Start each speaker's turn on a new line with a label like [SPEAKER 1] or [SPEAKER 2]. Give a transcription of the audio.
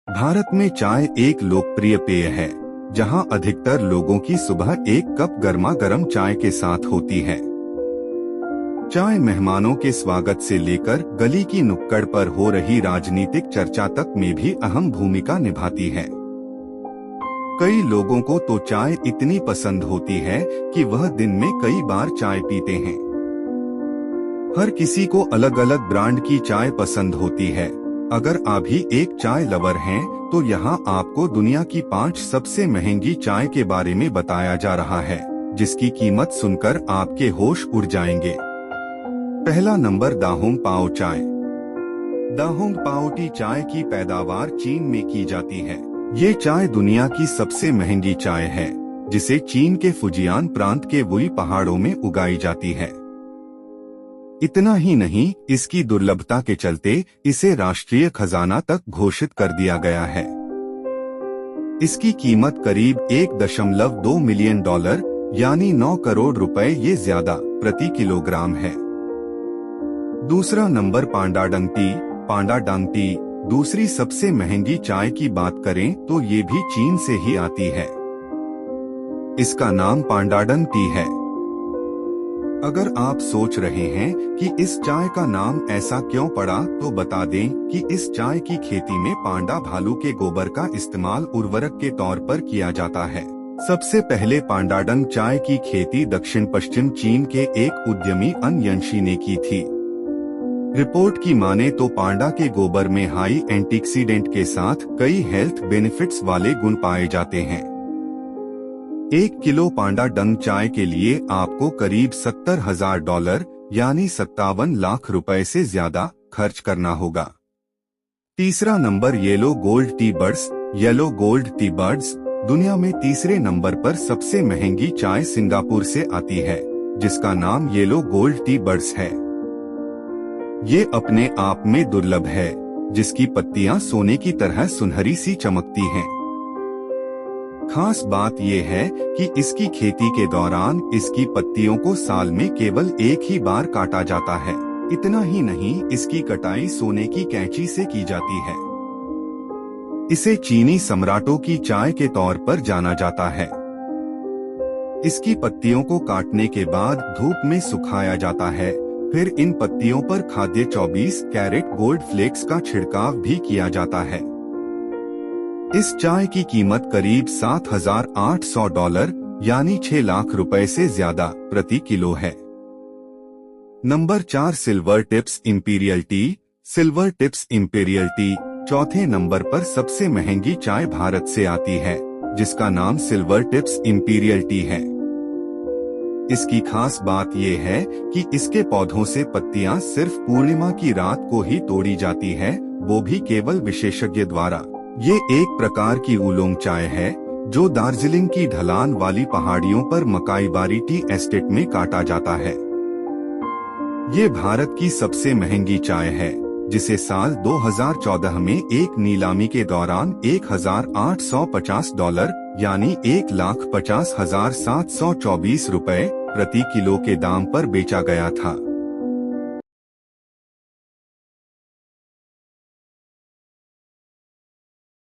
[SPEAKER 1] भारत में चाय एक लोकप्रिय पेय है, जहां अधिकतर लोगों की सुबह एक कप गर्मा गर्म चाय के साथ होती है। चाय मेहमानों के स्वागत से लेकर गली की नुक्कड़ पर हो रही राजनीतिक चर्चा तक में भी अहम भूमिका निभाती है। कई लोगों को तो चाय इतनी पसंद होती है कि वह दिन में कई बार चाय पीते हैं। हर किसी को अलग अलग ब्रांड की चाय पसंद होती है। अगर आप भी एक चाय लवर हैं, तो यहाँ आपको दुनिया की 5 सबसे महंगी चाय के बारे में बताया जा रहा है, जिसकी कीमत सुनकर आपके होश उड़ जाएंगे। पहला नंबर दाहोंग पाओ चाय। दाहोंग पाओ टी चाय की पैदावार चीन में की जाती है। ये चाय दुनिया की सबसे महंगी चाय है, जिसे चीन के फुजियान प्रांत के वुई पहाड़ों में उगाई जाती है। इतना ही नहीं, इसकी दुर्लभता के चलते इसे राष्ट्रीय खजाना तक घोषित कर दिया गया है। इसकी कीमत करीब $1.2 मिलियन यानी 9 करोड़ रुपए ये ज्यादा प्रति किलोग्राम है। दूसरा नंबर पांडाडंग टी। पांडाडंग टी दूसरी सबसे महंगी चाय की बात करें तो ये भी चीन से ही आती है। इसका नाम पांडाडंग टी है। अगर आप सोच रहे हैं कि इस चाय का नाम ऐसा क्यों पड़ा, तो बता दें कि इस चाय की खेती में पांडा भालू के गोबर का इस्तेमाल उर्वरक के तौर पर किया जाता है। सबसे पहले पांडाडंग चाय की खेती दक्षिण पश्चिम चीन के एक उद्यमी अनयंशी ने की थी। रिपोर्ट की माने तो पांडा के गोबर में हाई एंटीऑक्सीडेंट के साथ कई हेल्थ बेनिफिट्स वाले गुण पाए जाते हैं। 1 किलो पांडाडंग चाय के लिए आपको करीब $70,000 यानी 57 लाख रुपए से ज्यादा खर्च करना होगा। तीसरा number yellow gold tea birds. Yellow gold tea birds दुनिया में तीसरे नंबर पर सबसे महंगी चाय सिंगापुर से आती है, जिसका नाम येलो गोल्ड टी बर्ड्स है। ये अपने आप में दुर्लभ है, जिसकी पत्तियां सोने की तरह सुनहरी सी चमकती हैं। खास बात यह है कि इसकी खेती के दौरान इसकी पत्तियों को साल में केवल एक ही बार काटा जाता है। इतना ही नहीं, इसकी कटाई सोने की कैंची से की जाती है। इसे चीनी सम्राटों की चाय के तौर पर जाना जाता है। इसकी पत्तियों को काटने के बाद धूप में सुखाया जाता है, फिर इन पत्तियों पर खाद्य 24 कैरेट गोल्ड फ्लेक्स का छिड़काव भी किया जाता है। इस चाय की कीमत करीब $7,800 यानी 6 लाख रुपए से ज्यादा प्रति किलो है। Number 4 silver tips imperial T. Silver tips imperial T चौथे नंबर पर सबसे महंगी चाय भारत से आती है, जिसका नाम सिल्वर टिप्स इंपीरियल टी है। इसकी खास बात यह है कि इसके पौधों से पत्तियां सिर्फ पूर्णिमा की रात को ही तोड़ी जाती है, वो भी केवल विशेषज्ञ द्वारा। ये एक प्रकार की उलोंग चाय है, जो दार्जिलिंग की ढलान वाली पहाड़ियों पर मकाईबारी टी एस्टेट में काटा जाता है। ये भारत की सबसे महंगी चाय है, जिसे साल 2014 में एक नीलामी के दौरान $1,850 यानी 1,50,724 रुपए प्रति किलो के दाम पर बेचा गया था।